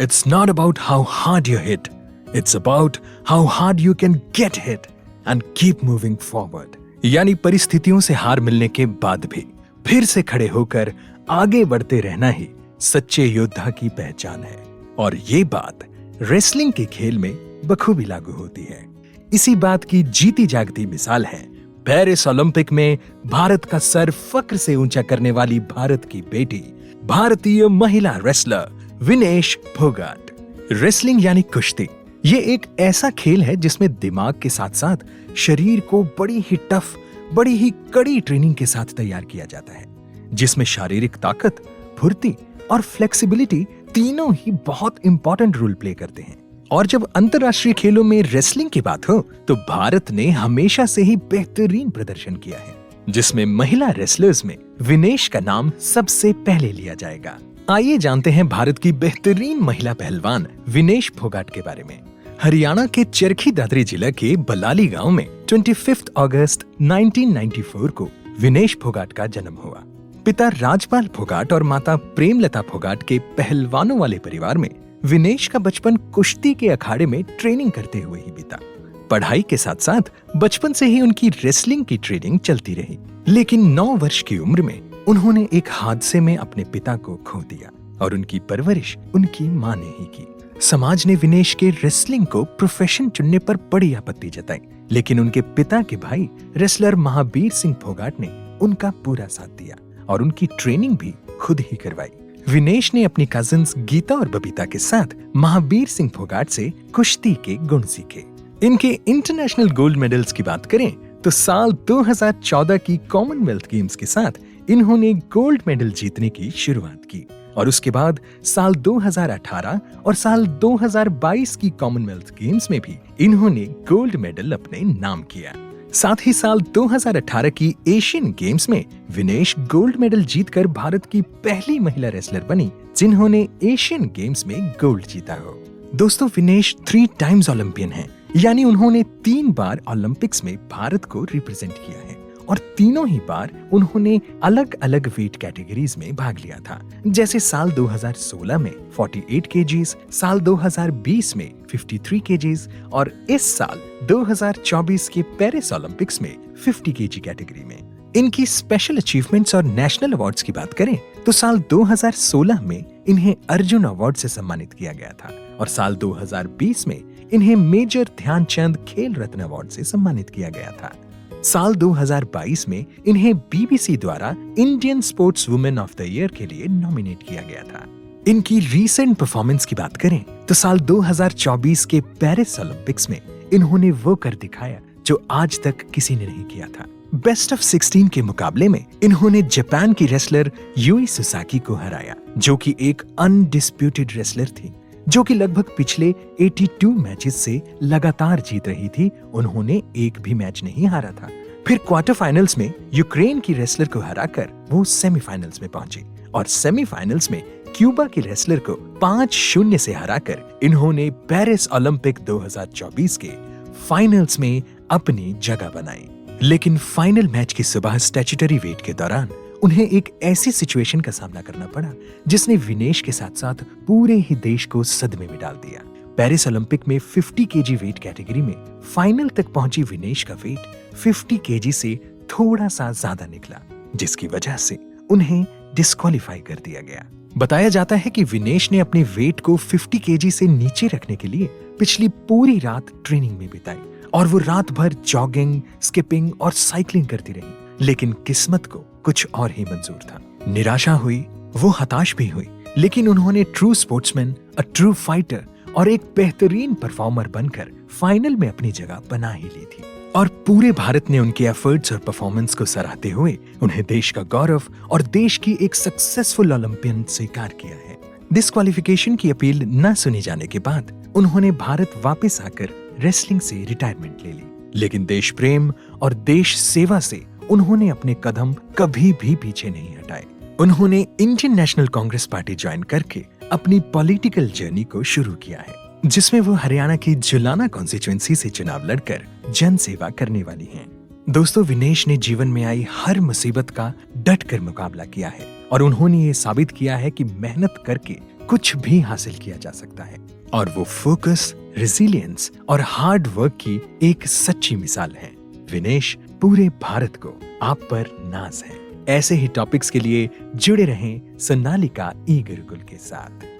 It's not about how hard you hit. It's about how hard you can get hit and keep moving forward. यानी परिस्थितियों से हार मिलने के बाद भी फिर से खड़े होकर आगे बढ़ते रहना ही सच्चे योद्धा की पहचान है। और ये बात रेसलिंग के खेल में बखूबी लागू होती है। इसी बात की जीती जागती मिसाल है पेरिस ओलंपिक में भारत का सर फक्र से ऊंचा करने वाली भारत की बेटी, भारतीय महिला रेसलर विनेश फोगाट। रेसलिंग यानी कुश्ती, ये एक ऐसा खेल है जिसमें दिमाग के साथ साथ शरीर को बड़ी ही टफ, बड़ी ही कड़ी ट्रेनिंग के साथ तैयार किया जाता है, जिसमें शारीरिक ताकत, फुर्ती और फ्लेक्सिबिलिटी तीनों ही बहुत इंपॉर्टेंट रोल प्ले करते हैं। और जब अंतरराष्ट्रीय खेलों में रेसलिंग की बात हो तो भारत ने हमेशा से ही बेहतरीन प्रदर्शन किया है, जिसमें महिला रेसलर्स में विनेश का नाम सबसे पहले लिया जाएगा। आइए जानते हैं भारत की बेहतरीन महिला पहलवान विनेश फोगाट के बारे में। हरियाणा के चरखी दादरी जिला के बलाली गांव में 25 अगस्त 1994 को विनेश फोगाट का जन्म हुआ। पिता राजपाल फोगाट और माता प्रेमलता फोगाट के पहलवानों वाले परिवार में विनेश का बचपन कुश्ती के अखाड़े में ट्रेनिंग करते हुए ही बीता। पढ़ाई के साथ साथ बचपन से ही उनकी रेसलिंग की ट्रेनिंग चलती रही, लेकिन 9 वर्ष की उम्र में उन्होंने एक हादसे में अपने पिता को खो दिया और उनकी परवरिश उनकी मां ने ही की। समाज ने विनेश के रेसलिंग को प्रोफेशन चुनने पर बड़ी आपत्ति जताई, लेकिन उनके पिता के भाई रेसलर महावीर सिंह फोगाट ने उनका पूरा साथ दिया और उनकी ट्रेनिंग भी खुद ही करवाई। विनेश ने अपनी कजिन्स गीता और बबीता के साथ महावीर सिंह फोगाट से कुश्ती के गुण सीखे। इनके इंटरनेशनल गोल्ड मेडल्स की बात करें तो साल 2014 की कॉमनवेल्थ गेम्स के साथ इन्होंने गोल्ड मेडल जीतने की शुरुआत की और उसके बाद साल 2018 और साल 2022 की कॉमनवेल्थ गेम्स में भी इन्होंने गोल्ड मेडल अपने नाम किया। साथ ही साल 2018 की एशियन गेम्स में विनेश गोल्ड मेडल जीतकर भारत की पहली महिला रेसलर बनी जिन्होंने एशियन गेम्स में गोल्ड जीता हो। दोस्तों, विनेश 3 टाइम्स ओलंपियन हैं, यानी उन्होंने 3 बार ओलंपिक्स में भारत को रिप्रेजेंट किया है और तीनों ही बार उन्होंने अलग अलग वेट कैटेगरीज में भाग लिया था। जैसे साल 2016 में 48 केजीज, साल 2020 में 53 केजीज और इस साल 2024 के पेरिस ओलंपिक्स में 50 केजी कैटेगरी में। इनकी स्पेशल अचीवमेंट्स और नेशनल अवार्ड्स की बात करें तो साल 2016 में इन्हें अर्जुन अवार्ड से सम्मानित किया गया था और साल 2020 में इन्हें मेजर ध्यानचंद खेल रत्न अवार्ड से सम्मानित किया गया था। साल 2022 में इन्हें बीबीसी द्वारा Indian sports women of the year के लिए नॉमिनेट किया गया था। इनकी रीसेंट परफॉर्मेंस की बात करें तो साल 2024 के पेरिस ओलंपिक्स में इन्होंने वो कर दिखाया जो आज तक किसी ने नहीं किया था। बेस्ट ऑफ 16 के मुकाबले में इन्होंने जापान की रेसलर यूई सुसाकी को हराया, जो कि एक अनडिस्प्यूटेड रेसलर थी, जो कि लगभग पिछले 82 मैचेस से लगातार जीत रही थी। उन्होंने एक भी मैच नहीं हारा था। फिर क्वार्टर फाइनल्स में यूक्रेन की रेसलर को हराकर वो सेमीफाइनल्स में पहुंचे और सेमीफाइनल्स में क्यूबा की रेसलर को 5-0 से हराकर इन्होंने पेरिस ओलंपिक 2024 के फाइनल्स में अपनी जगह बनाई। लेकिन फाइनल मैच की सुबह स्टैट्यूटरी वेट के दौरान उन्हें एक ऐसी सिचुएशन का सामना करना पड़ा जिसने विनेश के साथ साथ पूरे ही देश को सदमे में डाल दिया। पेरिस ओलंपिक में 50 केजी वेट कैटेगरी में फाइनल तक पहुंची विनेश का वेट 50 केजी से थोड़ा सा ज्यादा निकला, जिसकी वजह से उन्हें डिस्क्वालीफाई कर दिया गया। बताया जाता है कि विनेश ने अपने वेट को 50 केजी से नीचे रखने के लिए पिछली पूरी रात ट्रेनिंग में बिताई और वो रात भर जॉगिंग, स्किपिंग और साइकिलिंग करती रही, लेकिन किस्मत को कुछ और ही मंजूर था। निराशा हुई, वो हताश भी हुई, लेकिन उन्होंने true sportsman, a true fighter और एक बेहतरीन परफॉर्मर बनकर फाइनल में अपनी जगह बना ही ली थी। और पूरे भारत ने उनके एफर्ट्स और परफॉर्मेंस को सराहते हुए उन्हें देश का गौरव और देश की एक सक्सेसफुल ओलंपियन स्वीकार किया है। डिस्क्वालिफिकेशन की अपील न सुनी जाने के बाद उन्होंने भारत वापस आकर रेसलिंग से रिटायरमेंट ले ली, लेकिन देश प्रेम और देश सेवा से उन्होंने अपने कदम कभी भी पीछे नहीं हटाए। उन्होंने Indian national Congress party join करके अपनी पॉलिटिकल जर्नी को शुरू किया है, जिसमें वो हरियाणा की जुलाना कॉन्स्टिट्यूएंसी से चुनाव लड़कर जन सेवा करने वाली हैं। दोस्तों, विनेश ने जीवन में आई हर मुसीबत का डट कर मुकाबला किया है और उन्होंने ये साबित किया है कि मेहनत करके कुछ भी हासिल किया जा सकता है। और वो फोकस, रेजिलियंस और हार्ड वर्क की एक सच्ची मिसाल है। विनेश, पूरे भारत को आप पर नाज है। ऐसे ही टॉपिक्स के लिए जुड़े रहें सोनालिका ई गुरुकुल के साथ।